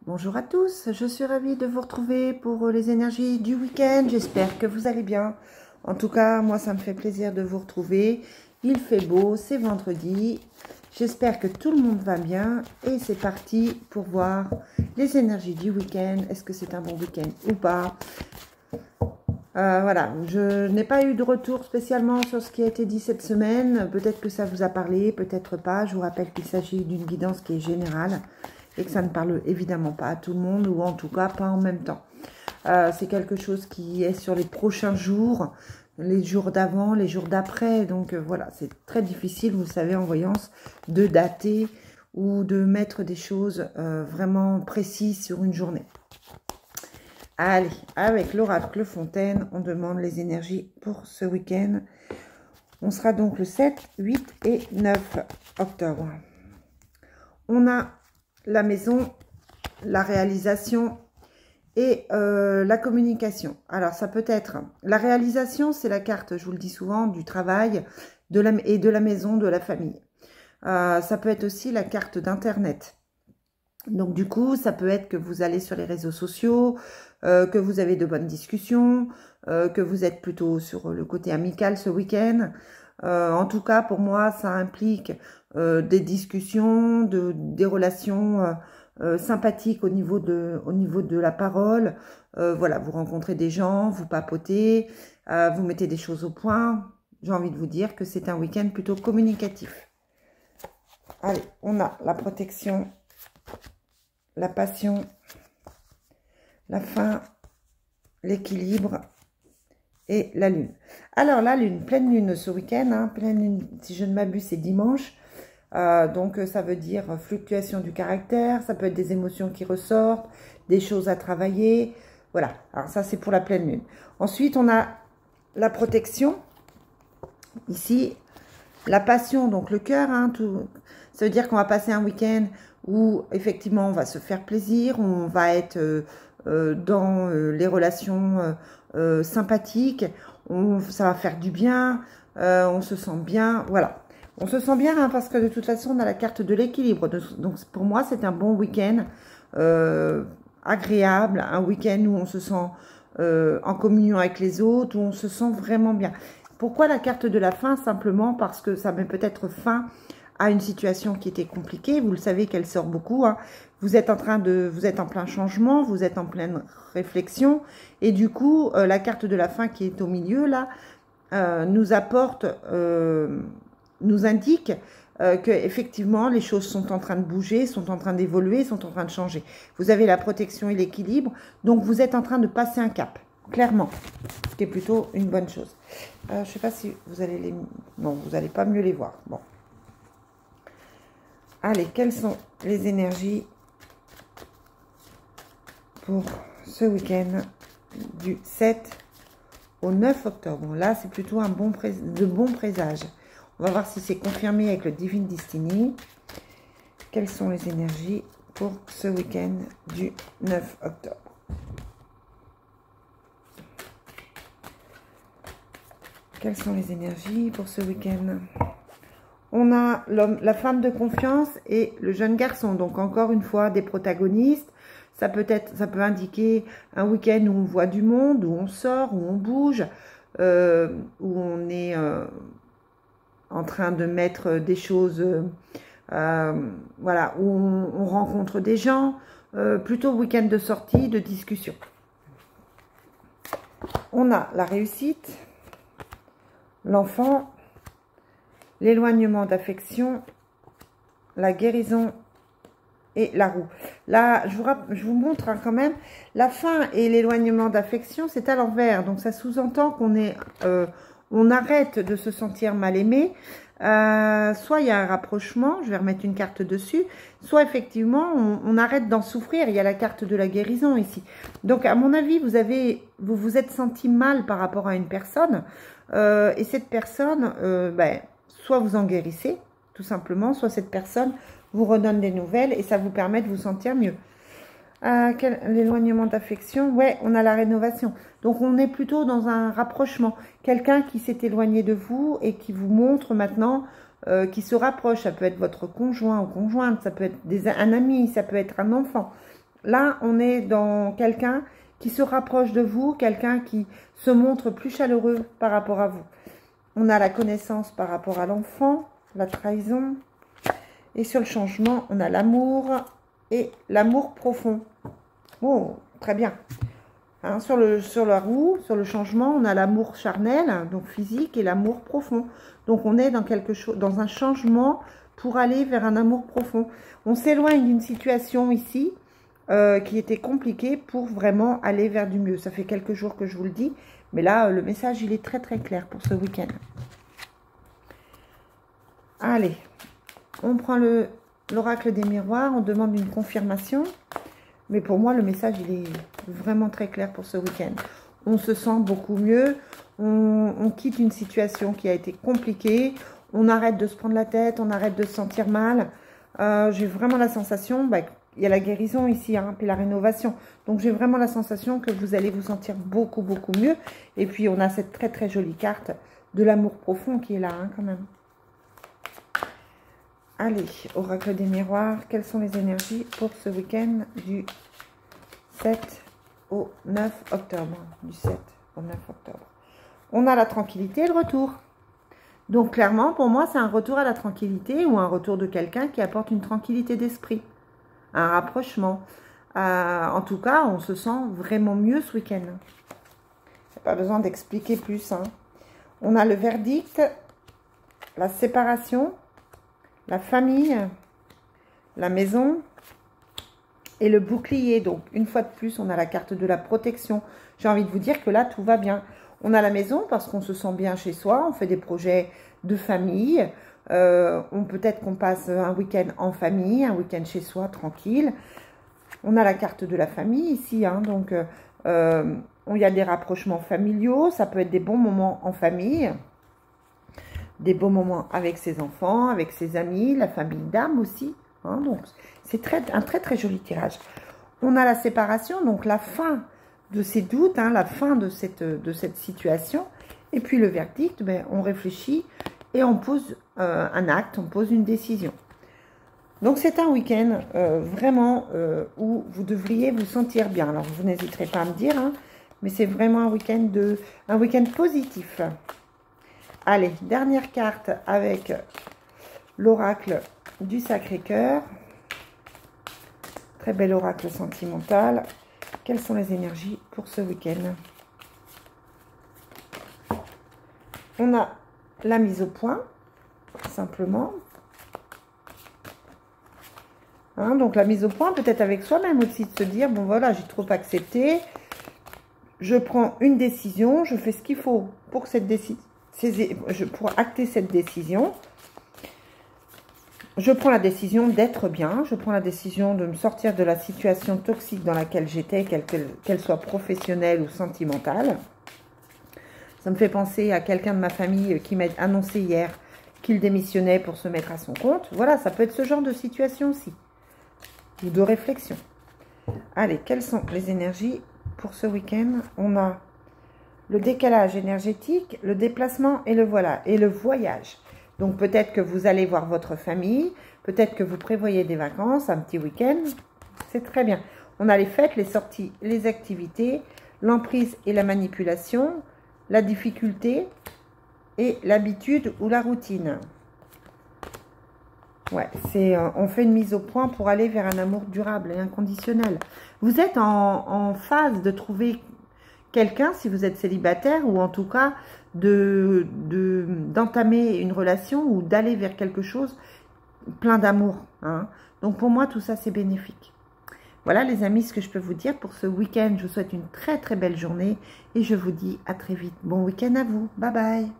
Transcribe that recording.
Bonjour à tous, je suis ravie de vous retrouver pour les énergies du week-end. J'espère que vous allez bien. En tout cas, moi, ça me fait plaisir de vous retrouver. Il fait beau, c'est vendredi. J'espère que tout le monde va bien. Et c'est parti pour voir les énergies du week-end. Est-ce que c'est un bon week-end ou pas? Voilà, je n'ai pas eu de retour spécialement sur ce qui a été dit cette semaine. Peut-être que ça vous a parlé, peut-être pas. Je vous rappelle qu'il s'agit d'une guidance qui est générale et que ça ne parle évidemment pas à tout le monde, ou en tout cas pas en même temps. C'est quelque chose qui est sur les prochains jours, les jours d'avant, les jours d'après. Donc voilà, c'est très difficile, vous savez, en voyance, de dater ou de mettre des choses vraiment précises sur une journée. Allez, avec l'oracle Fontaine, on demande les énergies pour ce week-end. On sera donc le 7, 8 et 9 octobre. On a la maison, la réalisation et la communication. Alors, ça peut être... La réalisation, c'est la carte, je vous le dis souvent, du travail et de la maison, de la famille. Ça peut être aussi la carte d'Internet. Donc, du coup, ça peut être que vous allez sur les réseaux sociaux, que vous avez de bonnes discussions, que vous êtes plutôt sur le côté amical ce week-end. En tout cas, pour moi, ça implique des discussions, des relations sympathiques au niveau de la parole. Voilà, vous rencontrez des gens, vous papotez, vous mettez des choses au point. J'ai envie de vous dire que c'est un week-end plutôt communicatif. Allez, on a la protection, la passion, la fin, l'équilibre et la lune. Alors la lune, pleine lune ce week-end, hein, pleine lune, si je ne m'abuse, c'est dimanche. Donc ça veut dire fluctuation du caractère, ça peut être des émotions qui ressortent, des choses à travailler. Voilà, alors ça c'est pour la pleine lune. Ensuite on a la protection, ici, la passion, donc le cœur, hein, tout. Ça veut dire qu'on va passer un week-end où effectivement on va se faire plaisir, on va être dans les relations sympathiques, ça va faire du bien, on se sent bien, voilà. On se sent bien hein, parce que de toute façon on a la carte de l'équilibre, donc pour moi c'est un bon week-end agréable, un week-end où on se sent en communion avec les autres, où on se sent vraiment bien. Pourquoi la carte de la fin? Simplement parce que ça met peut-être fin à une situation qui était compliquée. Vous le savez qu'elle sort beaucoup. Hein. Vous êtes en plein changement, vous êtes en pleine réflexion. Et du coup, la carte de la fin qui est au milieu, là, nous apporte, nous indique que effectivement les choses sont en train de bouger, sont en train d'évoluer, sont en train de changer. Vous avez la protection et l'équilibre. Donc, vous êtes en train de passer un cap. Clairement, ce qui est plutôt une bonne chose. Je ne sais pas si vous allez les... Non, vous n'allez pas mieux les voir. Bon. Allez, quelles sont les énergies pour ce week-end du 7 au 9 octobre? Bon, là, c'est plutôt de bons présages. On va voir si c'est confirmé avec le Divine Destiny. Quelles sont les énergies pour ce week-end du 9 octobre? Quelles sont les énergies pour ce week-end? On a la femme de confiance et le jeune garçon. Donc, encore une fois, des protagonistes. Ça peut indiquer un week-end où on voit du monde, où on sort, où on bouge, où on est en train de mettre des choses, voilà, où on rencontre des gens. Plutôt week-end de sortie, de discussion. On a la réussite, l'enfant, l'éloignement d'affection, la guérison et la roue. Là, je vous montre hein, quand même, la fin et l'éloignement d'affection, c'est à l'envers. Donc, ça sous-entend qu'on on arrête de se sentir mal aimé. Soit il y a un rapprochement, je vais remettre une carte dessus, soit effectivement, on arrête d'en souffrir. Il y a la carte de la guérison ici. Donc, à mon avis, vous vous êtes senti mal par rapport à une personne. Et cette personne, soit vous en guérissez, tout simplement, soit cette personne vous redonne des nouvelles et ça vous permet de vous sentir mieux. L'éloignement d'affection, ouais, on a la rénovation. Donc, on est plutôt dans un rapprochement. Quelqu'un qui s'est éloigné de vous et qui vous montre maintenant, qui se rapproche. Ça peut être votre conjoint ou conjointe, ça peut être un ami, ça peut être un enfant. là, on est dans quelqu'un qui se rapproche de vous, quelqu'un qui se montre plus chaleureux par rapport à vous. On a la connaissance par rapport à l'enfant, la trahison. Et sur le changement, on a l'amour et l'amour profond. Oh, très bien. Hein, sur la roue, sur le changement, on a l'amour charnel, donc physique, et l'amour profond. Donc on est dans quelque chose, dans un changement pour aller vers un amour profond. On s'éloigne d'une situation ici qui était compliquée pour vraiment aller vers du mieux. Ça fait quelques jours que je vous le dis, mais là, le message, il est très très clair pour ce week-end. Allez, on prend l'oracle des miroirs, on demande une confirmation. Mais pour moi, le message, il est vraiment très clair pour ce week-end. On se sent beaucoup mieux. On quitte une situation qui a été compliquée. On arrête de se prendre la tête. On arrête de se sentir mal. J'ai vraiment la sensation, il y a la guérison ici, hein, puis la rénovation. Donc, j'ai vraiment la sensation que vous allez vous sentir beaucoup, beaucoup mieux. Et puis, on a cette très, très jolie carte de l'amour profond qui est là, hein, quand même. Allez, oracle des miroirs, quelles sont les énergies pour ce week-end du 7 au 9 octobre. Du 7 au 9 octobre. On a la tranquillité et le retour. Donc, clairement, pour moi, c'est un retour à la tranquillité ou un retour de quelqu'un qui apporte une tranquillité d'esprit. Un rapprochement. En tout cas, on se sent vraiment mieux ce week-end. Il n'y a pas besoin d'expliquer plus. Hein. On a le verdict, la séparation, la famille, la maison et le bouclier. Donc, une fois de plus, on a la carte de la protection. J'ai envie de vous dire que là, tout va bien. On a la maison parce qu'on se sent bien chez soi. On fait des projets de famille. Peut-être qu'on passe un week-end en famille, un week-end chez soi, tranquille. On a la carte de la famille ici. Hein, donc, il y a des rapprochements familiaux. Ça peut être des bons moments en famille. Des beaux moments avec ses enfants, avec ses amis, la famille d'âme aussi. Hein, donc, c'est un très, très joli tirage. On a la séparation, donc la fin de ces doutes, hein, la fin de cette situation. Et puis le verdict, on réfléchit et on pose un acte, on pose une décision. Donc, c'est un week-end vraiment où vous devriez vous sentir bien. Alors, vous n'hésiterez pas à me dire, hein, mais c'est vraiment un week-end positif. Allez, dernière carte avec l'oracle du Sacré-Cœur. Très bel oracle sentimental. Quelles sont les énergies pour ce week-end? On a la mise au point, simplement. Hein, donc la mise au point, peut-être avec soi-même aussi, de se dire, bon voilà, j'ai trop accepté. Je prends une décision, je fais ce qu'il faut pour cette décision. Pour acter cette décision, je prends la décision d'être bien, je prends la décision de me sortir de la situation toxique dans laquelle j'étais, qu'elle soit professionnelle ou sentimentale. Ça me fait penser à quelqu'un de ma famille qui m'a annoncé hier qu'il démissionnait pour se mettre à son compte. Voilà, ça peut être ce genre de situation aussi, ou de réflexion. Allez, quelles sont les énergies pour ce week-end? On a le décalage énergétique, le déplacement et le voyage. Donc peut-être que vous allez voir votre famille, peut-être que vous prévoyez des vacances, un petit week-end. C'est très bien. On a les fêtes, les sorties, les activités, l'emprise et la manipulation, la difficulté et l'habitude ou la routine. Ouais, on fait une mise au point pour aller vers un amour durable et inconditionnel. Vous êtes en phase de trouver quelqu'un, si vous êtes célibataire, ou en tout cas d'entamer une relation ou d'aller vers quelque chose plein d'amour. Hein. Donc pour moi, tout ça, c'est bénéfique. Voilà les amis, ce que je peux vous dire pour ce week-end. Je vous souhaite une très très belle journée et je vous dis à très vite. Bon week-end à vous. Bye bye.